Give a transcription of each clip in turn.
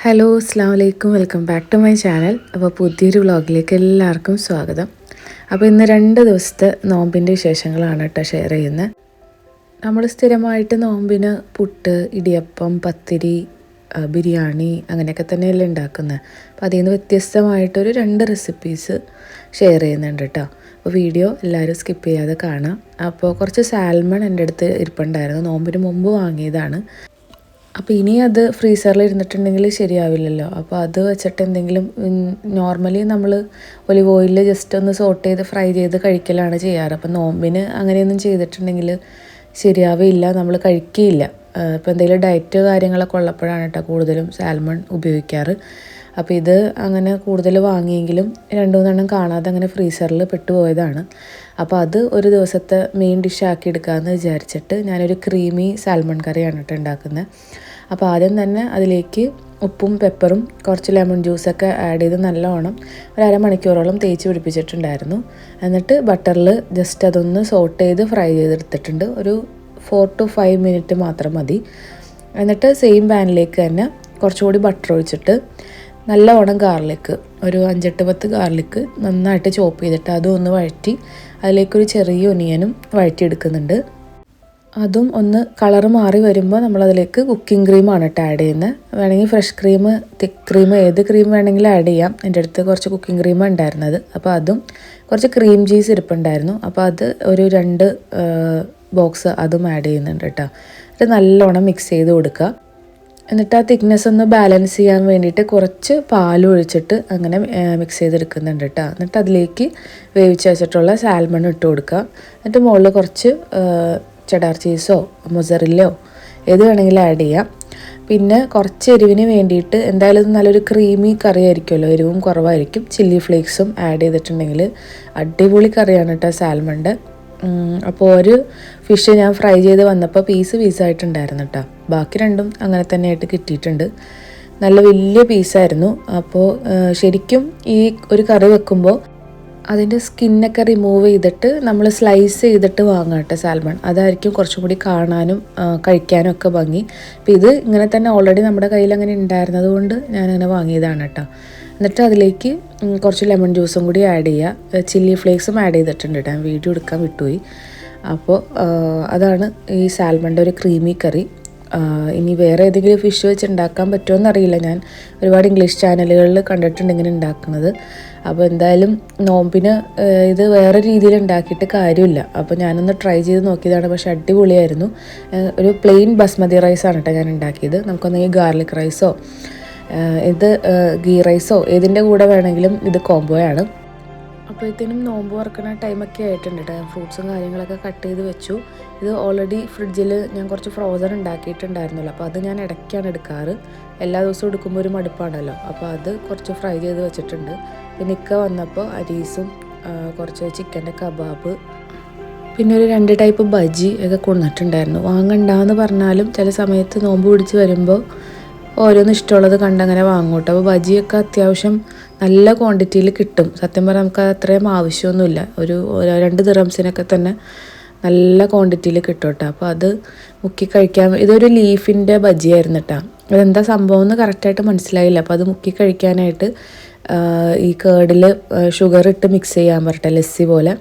Hello അസ്സാം വലൈക്കും welcome back to my channel. അപ്പോൾ പുതിയൊരു വ്ളോഗിലേക്ക് എല്ലാവർക്കും സ്വാഗതം. അപ്പോൾ ഇന്ന് 2 ദിവസത്തെ നോമ്പിൻ്റെ വിശേഷങ്ങളാണ് കേട്ടോ ഷെയർ ചെയ്യുന്നത്. നമ്മൾ സ്ഥിരമായിട്ട് നോമ്പിന് പുട്ട്, ഇടിയപ്പം, പത്തിരി, ബിരിയാണി അങ്ങനെയൊക്കെ തന്നെയല്ലേ ഉണ്ടാക്കുന്നത്. അപ്പോൾ അതിൽ നിന്ന് വ്യത്യസ്തമായിട്ടൊരു 2 റെസിപ്പീസ് ഷെയർ ചെയ്യുന്നുണ്ട് കേട്ടോ. അപ്പോൾ വീഡിയോ എല്ലാവരും സ്കിപ്പ് ചെയ്യാതെ കാണാം. അപ്പോൾ കുറച്ച് സാൽമൺ എൻ്റെ അടുത്ത് ഇരിപ്പുണ്ടായിരുന്നു, നോമ്പിന് മുമ്പ് വാങ്ങിയതാണ്. അപ്പോൾ ഇനി അത് ഫ്രീസറിൽ ഇരുന്നിട്ടുണ്ടെങ്കിൽ ശരിയാവില്ലല്ലോ. അപ്പോൾ അത് വെച്ചിട്ട് എന്തെങ്കിലും നോർമലി നമ്മൾ ഒലിവ് ഓയിലിൽ ജസ്റ്റ് ഒന്ന് സോട്ട് ചെയ്ത് ഫ്രൈ ചെയ്ത് കഴിക്കലാണ് ചെയ്യാറ്. അപ്പോൾ നോമ്പിന് അങ്ങനെയൊന്നും ചെയ്തിട്ടുണ്ടെങ്കിൽ ശരിയാവില്ല, നമ്മൾ കഴിക്കുകയില്ല. ഇപ്പോൾ എന്തെങ്കിലും ഡയറ്റ് കാര്യങ്ങളൊക്കെ ഉള്ളപ്പോഴാണ് കേട്ടോ കൂടുതലും സാൽമൺ ഉപയോഗിക്കാറ്. അപ്പോൾ ഇത് അങ്ങനെ കൂടുതൽ വാങ്ങിയെങ്കിലും 2-3 കാണാതെ അങ്ങനെ ഫ്രീസറിൽ പെട്ടുപോയതാണ്. അപ്പോൾ അത് ഒരു ദിവസത്തെ മെയിൻ ഡിഷാക്കി എടുക്കാമെന്ന് വിചാരിച്ചിട്ട് ഞാനൊരു ക്രീമി സാൽമൺ കറിയാണ് കേട്ടോ ഉണ്ടാക്കുന്നത്. അപ്പോൾ ആദ്യം തന്നെ അതിലേക്ക് ഉപ്പും പെപ്പറും കുറച്ച് ലെമൺ ജ്യൂസൊക്കെ ആഡ് ചെയ്ത് നല്ലോണം ഒരു അരമണിക്കൂറോളം തേച്ച് പിടിപ്പിച്ചിട്ടുണ്ടായിരുന്നു. എന്നിട്ട് ബട്ടറിൽ ജസ്റ്റ് അതൊന്ന് സോട്ട് ചെയ്ത് ഫ്രൈ ചെയ്തെടുത്തിട്ടുണ്ട്. ഒരു 4 to 5 മിനിറ്റ് മാത്രം മതി. എന്നിട്ട് സെയിം പാനിലേക്ക് തന്നെ കുറച്ചുകൂടി ബട്ടർ ഒഴിച്ചിട്ട് നല്ലവണ്ണം ഗാർലിക്ക്, ഒരു 5-10 ഗാർലിക്ക് നന്നായിട്ട് ചോപ്പ് ചെയ്തിട്ട് അതും ഒന്ന് വഴറ്റി അതിലേക്കൊരു ചെറിയ ഒനിയനും വഴറ്റിയെടുക്കുന്നുണ്ട്. അതും ഒന്ന് കളറ് മാറി വരുമ്പോൾ നമ്മളതിലേക്ക് കുക്കിംഗ് ക്രീമാണ് കേട്ടോ ആഡ് ചെയ്യുന്നത്. വേണമെങ്കിൽ ഫ്രഷ് ക്രീം, തിക്ക് ക്രീം, ഏത് ക്രീം വേണമെങ്കിലും ആഡ് ചെയ്യാം. എൻ്റെ അടുത്ത് കുറച്ച് കുക്കിംഗ് ക്രീം ഉണ്ടായിരുന്നത്. അപ്പോൾ അതും കുറച്ച് ക്രീം ചീസ് ഇരിപ്പുണ്ടായിരുന്നു. അപ്പോൾ അത് ഒരു 2 ബോക്സ് അതും ആഡ് ചെയ്യുന്നുണ്ട് കേട്ടോ. ഇത് നല്ലോണം മിക്സ് ചെയ്ത് കൊടുക്കുക. എന്നിട്ട് ആ തിക്നെസ് ഒന്ന് ബാലൻസ് ചെയ്യാൻ വേണ്ടിയിട്ട് കുറച്ച് പാൽ ഒഴിച്ചിട്ട് അങ്ങനെ മിക്സ് ചെയ്തെടുക്കുന്നുണ്ട് കേട്ടോ. എന്നിട്ട് അതിലേക്ക് വേവിച്ച് വെച്ചിട്ടുള്ള സാൽമൺ ഇട്ട് കൊടുക്കുക. എന്നിട്ട് മുകളിൽ കുറച്ച് ചെഡാർ ചീസോ മൊസറില്ലോ ഏത് വേണമെങ്കിലും ആഡ് ചെയ്യാം. പിന്നെ കുറച്ച് എരിവിന് വേണ്ടിയിട്ട് എന്തായാലും നല്ലൊരു ക്രീമി കറി ആയിരിക്കുമല്ലോ, എരിവും കുറവായിരിക്കും. ചില്ലി ഫ്ലേക്സും ആഡ് ചെയ്തിട്ടുണ്ടെങ്കിൽ അടിപൊളി കറിയാണ് കേട്ടോ സാൽമണിൻ്റെ. അപ്പോൾ ഒരു ഫിഷ് ഞാൻ ഫ്രൈ ചെയ്ത് വന്നപ്പോൾ പീസായിട്ടുണ്ടായിരുന്നു കേട്ടോ. ബാക്കി 2 അങ്ങനെ തന്നെയായിട്ട് കിട്ടിയിട്ടുണ്ട്. നല്ല വലിയ പീസായിരുന്നു. അപ്പോൾ ശരിക്കും ഈ ഒരു കറി വെക്കുമ്പോൾ അതിൻ്റെ സ്കിന്നൊക്കെ റിമൂവ് ചെയ്തിട്ട് നമ്മൾ സ്ലൈസ് ചെയ്തിട്ട് വാങ്ങാം കേട്ടോ സാൽമൺ. അതായിരിക്കും കുറച്ചും കൂടി കാണാനും കഴിക്കാനും ഒക്കെ ഭംഗി. അപ്പോൾ ഇത് ഇങ്ങനെ തന്നെ ഓൾറെഡി നമ്മുടെ കയ്യിൽ അങ്ങനെ ഉണ്ടായിരുന്നത് കൊണ്ട് ഞാനങ്ങനെ വാങ്ങിയതാണ് കേട്ടോ. എന്നിട്ട് അതിലേക്ക് കുറച്ച് ലെമൺ ജ്യൂസും കൂടി ആഡ് ചെയ്യുക. ചില്ലി ഫ്ലേക്സും ആഡ് ചെയ്തിട്ടുണ്ട് കേട്ടോ, ഞാൻ വീഡിയോ എടുക്കാൻ വിട്ടുപോയി. അപ്പോൾ അതാണ് ഈ സാൽമണിൻ്റെ ഒരു ക്രീമി കറി. ഇനി വേറെ ഏതെങ്കിലും ഫിഷ് വെച്ച് ഉണ്ടാക്കാൻ പറ്റുമോ അറിയില്ല. ഞാൻ ഒരുപാട് ഇംഗ്ലീഷ് ചാനലുകളിൽ കണ്ടിട്ടുണ്ട് ഇങ്ങനെ ഉണ്ടാക്കുന്നത്. അപ്പോൾ എന്തായാലും നോമ്പിന് ഇത് വേറെ രീതിയിൽ ഉണ്ടാക്കിയിട്ട് കാര്യമില്ല. അപ്പോൾ ഞാനൊന്ന് ട്രൈ ചെയ്ത് നോക്കിയതാണ്, പക്ഷേ അടിപൊളിയായിരുന്നു. ഒരു പ്ലെയിൻ ബസ്മതി റൈസാണ് കേട്ടോ ഞാൻ ഉണ്ടാക്കിയത്. നമുക്കൊന്നെങ്കിൽ ഗാർലിക് റൈസോ ഇത് ഗീ റൈസോ ഏതിൻ്റെ കൂടെ വേണമെങ്കിലും ഇത് കോംബോയാണ്. അപ്പോഴത്തേനും നോമ്പ് തുറക്കുന്ന ടൈമൊക്കെ ആയിട്ടുണ്ട് കേട്ടോ. ഫ്രൂട്ട്സും കാര്യങ്ങളൊക്കെ കട്ട് ചെയ്ത് വെച്ചു. ഇത് ഓൾറെഡി ഫ്രിഡ്ജിൽ ഞാൻ കുറച്ച് ഫ്രോസൺ ഉണ്ടാക്കിയിട്ടുണ്ടായിരുന്നല്ലോ. അപ്പോൾ അത് ഞാൻ ഇടയ്ക്കാണ് എടുക്കാറ്. എല്ലാ ദിവസവും എടുക്കുമ്പോൾ ഒരു മടുപ്പാണല്ലോ. അപ്പോൾ അത് കുറച്ച് ഫ്രൈ ചെയ്ത് വെച്ചിട്ടുണ്ട്. പിന്നെ ഇക്ക വന്നപ്പോൾ അരീസും കുറച്ച് ചിക്കൻ്റെ കബാബ് പിന്നെ ഒരു 2 ടൈപ്പ് ബജി ഒക്കെ കൊണ്ടുവന്നിട്ടുണ്ടായിരുന്നു. വാങ്ങണ്ടെന്ന് പറഞ്ഞാലും ചില സമയത്ത് നോമ്പ് പിടിച്ച് വരുമ്പോൾ ഓരോന്ന് ഇഷ്ടമുള്ളത് കണ്ടങ്ങനെ വാങ്ങും കേട്ടോ. അപ്പോൾ ബജിയൊക്കെ അത്യാവശ്യം നല്ല ക്വാണ്ടിറ്റിയിൽ കിട്ടും. സത്യം പറഞ്ഞാൽ നമുക്ക് അത്രയും ആവശ്യമൊന്നുമില്ല. ഒരു 2 ദിറംസിനൊക്കെ തന്നെ നല്ല ക്വാണ്ടിറ്റിയിൽ കിട്ടും കേട്ടോ. അപ്പോൾ അത് മുക്കി കഴിക്കാൻ, ഇതൊരു ലീഫിൻ്റെ ബജിയായിരുന്നു കേട്ടോ. അതെന്താ സംഭവം എന്ന് കറക്റ്റായിട്ട് മനസ്സിലായില്ല. അപ്പോൾ അത് മുക്കി കഴിക്കാനായിട്ട് ഈ കേർഡിൽ ഷുഗർ ഇട്ട് മിക്സ് ചെയ്യാൻ പറ്റട്ടെ, ലസ്സി പോലെ.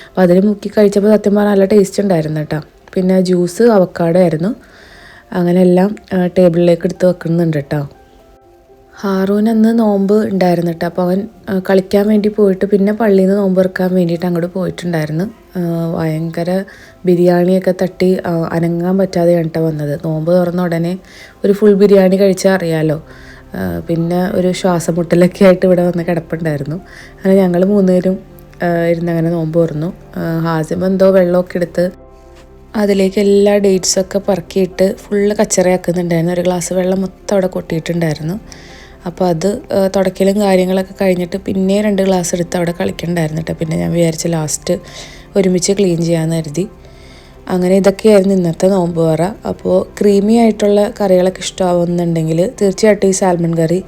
അപ്പോൾ അതിൽ മുക്കി കഴിച്ചപ്പോൾ സത്യം പറഞ്ഞാൽ നല്ല ടേസ്റ്റ് ഉണ്ടായിരുന്നു കേട്ടോ. പിന്നെ ജ്യൂസ് അവക്കാഡോ ആയിരുന്നു. അങ്ങനെ എല്ലാം ടേബിളിലേക്ക് എടുത്ത് വെക്കുന്നുണ്ട് കേട്ടോ. ഹാറൂൻ അന്ന് നോമ്പ് ഉണ്ടായിരുന്നു കേട്ടോ. അപ്പോൾ അവൻ കളിക്കാൻ വേണ്ടി പോയിട്ട് പിന്നെ പള്ളിയിൽ നിന്ന് നോമ്പ് തുറക്കാൻ വേണ്ടിയിട്ട് അങ്ങോട്ട് പോയിട്ടുണ്ടായിരുന്നു. ഭയങ്കര ബിരിയാണിയൊക്കെ തട്ടി അനങ്ങാൻ പറ്റാതെയാണ് കേട്ടോ വന്നത്. നോമ്പ് തുറന്ന ഉടനെ ഒരു ഫുൾ ബിരിയാണി കഴിച്ചാൽ അറിയാമല്ലോ. പിന്നെ ഒരു ശ്വാസമുട്ടലൊക്കെ ആയിട്ട് ഇവിടെ വന്ന് കിടപ്പുണ്ടായിരുന്നു. അങ്ങനെ ഞങ്ങൾ 3 പേരും ഇരുന്നങ്ങനെ നോമ്പ് തുറന്നു. ഹാസിം എന്തോ വെള്ളമൊക്കെ എടുത്ത് അതിലേക്ക് എല്ലാ ഡേറ്റ്സൊക്കെ പറക്കിയിട്ട് ഫുള്ള് കച്ചറയാക്കുന്നുണ്ടായിരുന്നു. ഒരു ഗ്ലാസ് വെള്ളം മൊത്തം അവിടെ കൊട്ടിയിട്ടുണ്ടായിരുന്നു. അപ്പോൾ അത് തുടക്കലും കാര്യങ്ങളൊക്കെ കഴിഞ്ഞിട്ട് പിന്നെ 2 ഗ്ലാസ് എടുത്ത് അവിടെ കളിക്കണ്ടായിരുന്നു കേട്ടോ. പിന്നെ ഞാൻ വിചാരിച്ച് ലാസ്റ്റ് ഒരുമിച്ച് ക്ലീൻ ചെയ്യാമെന്ന് കരുതി. അങ്ങനെ ഇതൊക്കെയായിരുന്നു ഇന്നത്തെ നോമ്പ് പറ. അപ്പോൾ ക്രീമി ആയിട്ടുള്ള കറികളൊക്കെ ഇഷ്ടമാവുന്നുണ്ടെങ്കിൽ തീർച്ചയായിട്ടും ഈ സാൽമൺ കറി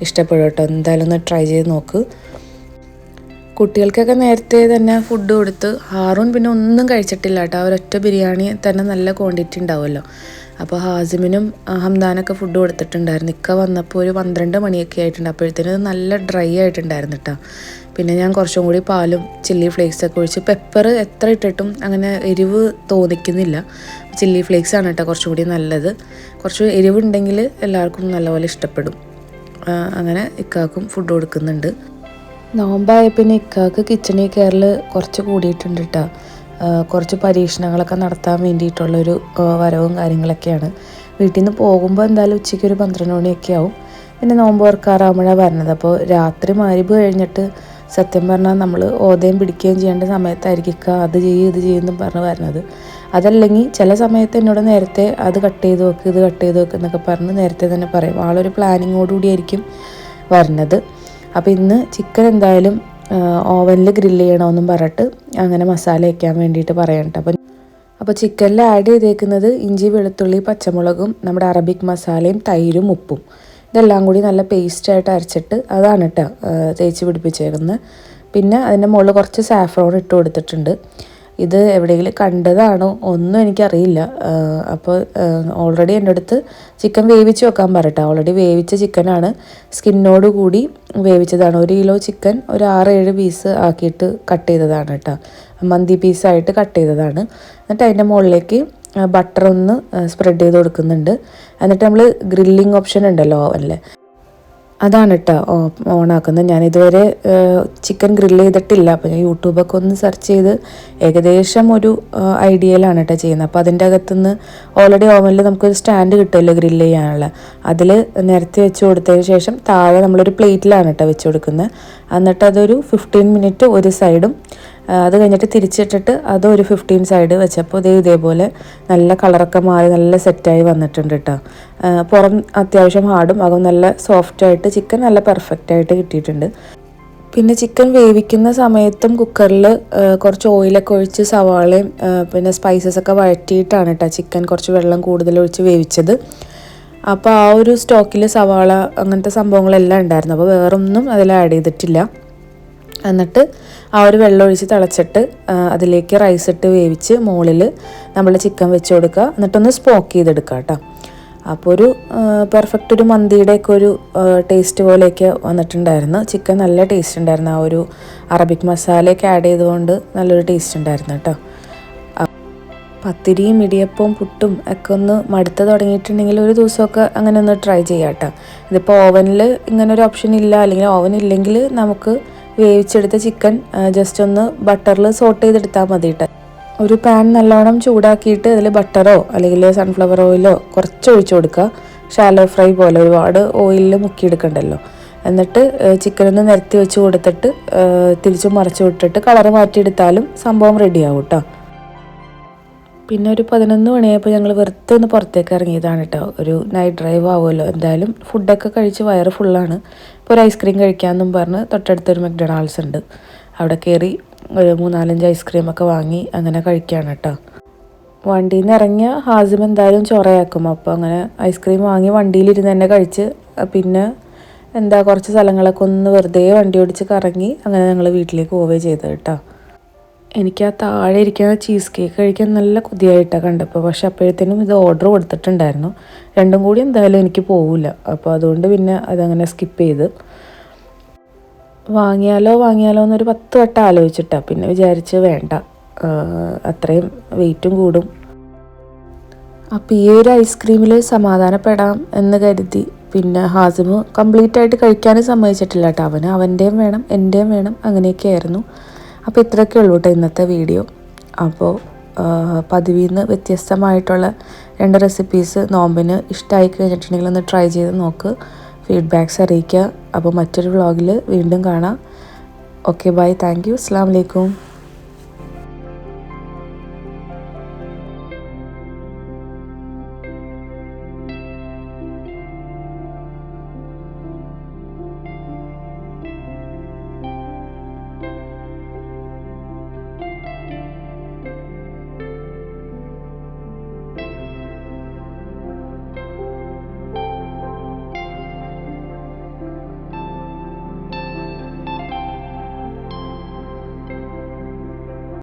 ഇഷ്ടപ്പെടും കേട്ടോ. എന്തായാലും ഒന്ന് ട്രൈ ചെയ്ത് നോക്ക്. കുട്ടികൾക്കൊക്കെ നേരത്തെ തന്നെ ഫുഡ് കൊടുത്ത് ഹാറൂൺ പിന്നെ ഒന്നും കഴിച്ചിട്ടില്ല കേട്ടോ. ഒരൊറ്റ ബിരിയാണി തന്നെ നല്ല ക്വാണ്ടിറ്റി ഉണ്ടാവുമല്ലോ. അപ്പോൾ ഹാസിമിനും ഹംദാനൊക്കെ ഫുഡ് കൊടുത്തിട്ടുണ്ടായിരുന്നു. ഇക്ക വന്നപ്പോൾ ഒരു 12 മണിയൊക്കെ ആയിട്ടുണ്ട്. അപ്പോഴത്തേനും നല്ല ഡ്രൈ ആയിട്ടുണ്ടായിരുന്നു കേട്ടോ. പിന്നെ ഞാൻ കുറച്ചും കൂടി പാലും ചില്ലി ഫ്ലേക്സൊക്കെ ഒഴിച്ച്, പെപ്പർ എത്ര ഇട്ടിട്ടും അങ്ങനെ എരിവ് തോന്നിക്കുന്നില്ല. ചില്ലി ഫ്ലേക്സാണ് കേട്ടോ കുറച്ചും കൂടി നല്ലത്. കുറച്ച് എരിവുണ്ടെങ്കിൽ എല്ലാവർക്കും നല്ലപോലെ ഇഷ്ടപ്പെടും. അങ്ങനെ ഇക്കാക്കും ഫുഡ് കൊടുക്കുന്നുണ്ട്. നോമ്പായ പിന്നെ ഇക്കാക്ക് കിച്ചണിൽ കയറൽ കുറച്ച് കൂടിയിട്ടുണ്ട് കേട്ടോ. കുറച്ച് പരീക്ഷണങ്ങളൊക്കെ നടത്താൻ വേണ്ടിയിട്ടുള്ളൊരു വരവും കാര്യങ്ങളൊക്കെയാണ്. വീട്ടിൽ നിന്ന് പോകുമ്പോൾ എന്തായാലും ഉച്ചയ്ക്ക് ഒരു 12 മണിയൊക്കെ ആവും. പിന്നെ നോമ്പ് തുറക്കാറാകുമ്പോഴാണ് വരുന്നത്. അപ്പോൾ രാത്രി മഗ്‌രിബ് കഴിഞ്ഞിട്ട് സത്യം പറഞ്ഞാൽ നമ്മൾ ഓതയും പിടിക്കുകയും ചെയ്യേണ്ട സമയത്തായിരിക്കും ഇക്ക അത് ചെയ്യും ഇത് ചെയ്യുമെന്നും പറഞ്ഞ് വരുന്നത്. അതല്ലെങ്കിൽ ചില സമയത്ത് എന്നോട് നേരത്തെ അത് കട്ട് ചെയ്ത് വെക്ക്, ഇത് കട്ട് ചെയ്ത് വെക്ക് എന്നൊക്കെ പറഞ്ഞ് നേരത്തെ തന്നെ പറയും. ആളൊരു പ്ലാനിങ്ങോടുകൂടിയായിരിക്കും വരുന്നത്. അപ്പോൾ ഇന്ന് ചിക്കൻ എന്തായാലും ഓവനിൽ ഗ്രില്ല് ചെയ്യണമെന്നും പറഞ്ഞിട്ട് അങ്ങനെ മസാല വയ്ക്കാൻ വേണ്ടിയിട്ട് പറയണ്ട. അപ്പോൾ ചിക്കനിൽ ആഡ് ചെയ്തേക്കുന്നത് ഇഞ്ചി, വെളുത്തുള്ളി, പച്ചമുളകും നമ്മുടെ അറബിക് മസാലയും തൈരും ഉപ്പും ഇതെല്ലാം കൂടി നല്ല പേസ്റ്റായിട്ട് അരച്ചിട്ട് അതാണ് കേട്ടോ തേച്ച് പിടിപ്പിച്ചേക്കുന്നത്. പിന്നെ അതിൻ്റെ മുകളിൽ കുറച്ച് സാഫ്രോൺ ഇട്ട് കൊടുത്തിട്ടുണ്ട്. ഇത് എവിടെയെങ്കിലും കണ്ടതാണോ ഒന്നും എനിക്കറിയില്ല. അപ്പോൾ ഓൾറെഡി എൻ്റെ അടുത്ത് ചിക്കൻ വേവിച്ച് വെക്കാൻ പറയട്ടെ. ഓൾറെഡി വേവിച്ച ചിക്കനാണ്, സ്കിന്നോട് കൂടി വേവിച്ചതാണ്. 1 കിലോ ചിക്കൻ ഒരു 6-7 പീസ് ആക്കിയിട്ട് കട്ട് ചെയ്തതാണ് കേട്ടോ. മന്തി പീസായിട്ട് കട്ട് ചെയ്തതാണ്. എന്നിട്ട് അതിൻ്റെ മുകളിലേക്ക് ബട്ടർ ഒന്ന് സ്പ്രെഡ് ചെയ്ത് കൊടുക്കുന്നുണ്ട്. എന്നിട്ട് നമ്മൾ ഗ്രില്ലിങ് ഓപ്ഷൻ ഉണ്ടല്ലോ ഓവനിൽ, അതാണ് കേട്ടോ ഓണാക്കുന്നത്. ഞാനിതുവരെ ചിക്കൻ ഗ്രില്ല് ചെയ്തിട്ടില്ല. അപ്പോൾ ഞാൻ യൂട്യൂബൊക്കെ ഒന്ന് സെർച്ച് ചെയ്ത് ഏകദേശം ഒരു ഐഡിയയിലാണ് കേട്ടോ ചെയ്യുന്നത്. അപ്പോൾ അതിൻ്റെ അകത്തുനിന്ന് ഓൾറെഡി ഓവനിൽ നമുക്കൊരു സ്റ്റാൻഡ് കിട്ടുമല്ലോ ഗ്രില്ല് ചെയ്യാനുള്ള, അതിൽ നിരത്തി വെച്ച് കൊടുത്തതിന് ശേഷം താഴെ നമ്മളൊരു പ്ലേറ്റിലാണ് കേട്ടോ വെച്ച് കൊടുക്കുന്നത്. എന്നിട്ട് അതൊരു 15 മിനിറ്റ് ഒരു സൈഡും, അത് കഴിഞ്ഞിട്ട് തിരിച്ചിട്ടിട്ട് അതൊരു 15 സൈഡ് വെച്ചപ്പോൾ ഇതേപോലെ നല്ല കളറൊക്കെ മാറി നല്ല സെറ്റായി വന്നിട്ടുണ്ട് കേട്ടോ. പുറം അത്യാവശ്യം ഹാർഡും അകം നല്ല സോഫ്റ്റായിട്ട് ചിക്കൻ നല്ല പെർഫെക്റ്റായിട്ട് കിട്ടിയിട്ടുണ്ട്. പിന്നെ ചിക്കൻ വേവിക്കുന്ന സമയത്തും കുക്കറിൽ കുറച്ച് ഓയിലൊക്കെ ഒഴിച്ച് സവാളയും പിന്നെ സ്പൈസസൊക്കെ വഴറ്റിയിട്ടാണ് കേട്ടോ ചിക്കൻ കുറച്ച് വെള്ളം കൂടുതൽ ഒഴിച്ച് വേവിച്ചത്. അപ്പോൾ ആ ഒരു സ്റ്റോക്കിൽ സവാള അങ്ങനത്തെ സംഭവങ്ങളെല്ലാം ഉണ്ടായിരുന്നു. അപ്പോൾ വേറൊന്നും അതിൽ ആഡ് ചെയ്തിട്ടില്ല. എന്നിട്ട് ആ ഒരു വെള്ളം ഒഴിച്ച് തിളച്ചിട്ട് അതിലേക്ക് റൈസ് ഇട്ട് വേവിച്ച് മുകളിൽ നമ്മൾ ചിക്കൻ വെച്ച് കൊടുക്കുക. എന്നിട്ടൊന്ന് സ്മോക്ക് ചെയ്തെടുക്കുക കേട്ടോ. അപ്പോൾ ഒരു പെർഫെക്റ്റ് ഒരു മന്തിയുടെയൊക്കെ ഒരു ടേസ്റ്റ് പോലെയൊക്കെ വന്നിട്ടുണ്ടായിരുന്നു. ചിക്കൻ നല്ല ടേസ്റ്റ് ഉണ്ടായിരുന്നു. ആ ഒരു അറബിക് മസാലയൊക്കെ ആഡ് ചെയ്തുകൊണ്ട് നല്ലൊരു ടേസ്റ്റ് ഉണ്ടായിരുന്നു കേട്ടോ. പത്തിരിയും ഇടിയപ്പവും പുട്ടും ഒക്കെ ഒന്ന് മടുത്ത് തുടങ്ങിയിട്ടുണ്ടെങ്കിൽ ഒരു ദിവസമൊക്കെ അങ്ങനെ ഒന്ന് ട്രൈ ചെയ്യാം കേട്ടോ. ഇതിപ്പോൾ ഓവനിൽ ഇങ്ങനൊരു ഓപ്ഷൻ ഇല്ല, അല്ലെങ്കിൽ ഓവൻ ഇല്ലെങ്കിൽ നമുക്ക് വേവിച്ചെടുത്ത ചിക്കൻ ജസ്റ്റ് ഒന്ന് ബട്ടറിൽ സോട്ട് ചെയ്തെടുത്താൽ മതി കേട്ടോ. ഒരു പാൻ നല്ലോണം ചൂടാക്കിയിട്ട് അതിൽ ബട്ടറോ അല്ലെങ്കിൽ സൺഫ്ലവർ ഓയിലോ കുറച്ച് ഒഴിച്ചു കൊടുക്കുക. ഷാലോ ഫ്രൈ പോലെ ഒരുപാട് ഓയിലിൽ മുക്കിയെടുക്കണ്ടല്ലോ. എന്നിട്ട് ചിക്കനൊന്ന് നിരത്തി വെച്ച് കൊടുത്തിട്ട് തിരിച്ചു മറിച്ച് വിട്ടിട്ട് കളറ് മാറ്റിയെടുത്താലും സംഭവം റെഡിയാവും കേട്ടോ. പിന്നെ ഒരു 11 മണിയായപ്പോൾ ഞങ്ങൾ വെറുതെ ഒന്ന് പുറത്തേക്ക് ഇറങ്ങിയതാണ് കേട്ടോ. ഒരു നൈറ്റ് ഡ്രൈവ് ആവുമല്ലോ, എന്തായാലും ഫുഡൊക്കെ കഴിച്ച് വയറ് ഫുള്ളാണ്. ഇപ്പോൾ ഒരു ഐസ്ക്രീം കഴിക്കാമെന്നും പറഞ്ഞ് തൊട്ടടുത്തൊരു മക്ഡൊണാൾഡ്സ് ഉണ്ട്, അവിടെ കയറി ഒരു 3-4 ഐസ്ക്രീമൊക്കെ വാങ്ങി അങ്ങനെ കഴിക്കുകയാണ് കേട്ടോ. വണ്ടിയിൽ നിന്ന് ഇറങ്ങിയ ഹാസിം എന്തായാലും ചൊറയാക്കും. അപ്പോൾ അങ്ങനെ ഐസ്ക്രീം വാങ്ങി വണ്ടിയിലിരുന്ന് തന്നെ കഴിച്ച് പിന്നെ കുറച്ച് സ്ഥലങ്ങളൊക്കെ ഒന്ന് വെറുതെ വണ്ടി ഓടിച്ച് കറങ്ങി അങ്ങനെ ഞങ്ങൾ വീട്ടിലേക്ക് പോവുകയും ചെയ്തത് കേട്ടോ. എനിക്ക് ആ താഴെ ഇരിക്കുന്ന ചീസ് കേക്ക് കഴിക്കാൻ നല്ല കൊതിയായിട്ടാണ് കണ്ടപ്പോൾ. പക്ഷെ അപ്പോഴത്തേനും ഇത് ഓർഡർ കൊടുത്തിട്ടുണ്ടായിരുന്നു. രണ്ടും കൂടി എന്തായാലും എനിക്ക് പോവില്ല. അപ്പോൾ അതുകൊണ്ട് പിന്നെ അതങ്ങനെ സ്കിപ്പ് ചെയ്ത് വാങ്ങിയാലോ എന്നൊരു 10 വട്ടം ആലോചിച്ചിട്ടാണ് പിന്നെ വിചാരിച്ച് വേണ്ട, അത്രയും വെയിറ്റും കൂടും. അപ്പോൾ ഈ ഒരു ഐസ്ക്രീമിൽ സമാധാനപ്പെടാം എന്ന് കരുതി പിന്നെ ഹാസിമ് കംപ്ലീറ്റ് ആയിട്ട് കഴിക്കാനും സമ്മതിച്ചിട്ടില്ല കേട്ടോ. അവന് അവൻ്റെയും വേണം എൻ്റെയും വേണം അങ്ങനെയൊക്കെ ആയിരുന്നു. അപ്പോൾ ഇത്രയൊക്കെ ഉള്ളൂ കേട്ടോ ഇന്നത്തെ വീഡിയോ. അപ്പോൾ പതിവിൽ നിന്ന് വ്യത്യസ്തമായിട്ടുള്ള 2 റെസിപ്പീസ് നോമ്പിന് ഇഷ്ടമായി കഴിഞ്ഞിട്ടുണ്ടെങ്കിൽ ഒന്ന് ട്രൈ ചെയ്ത് നോക്ക്, ഫീഡ്ബാക്ക്സ് അറിയിക്കുക. അപ്പോൾ മറ്റൊരു വ്ളോഗിൽ വീണ്ടും കാണാം. ഓക്കെ ബൈ, താങ്ക് യു, അസ്സലാമു അലൈക്കും.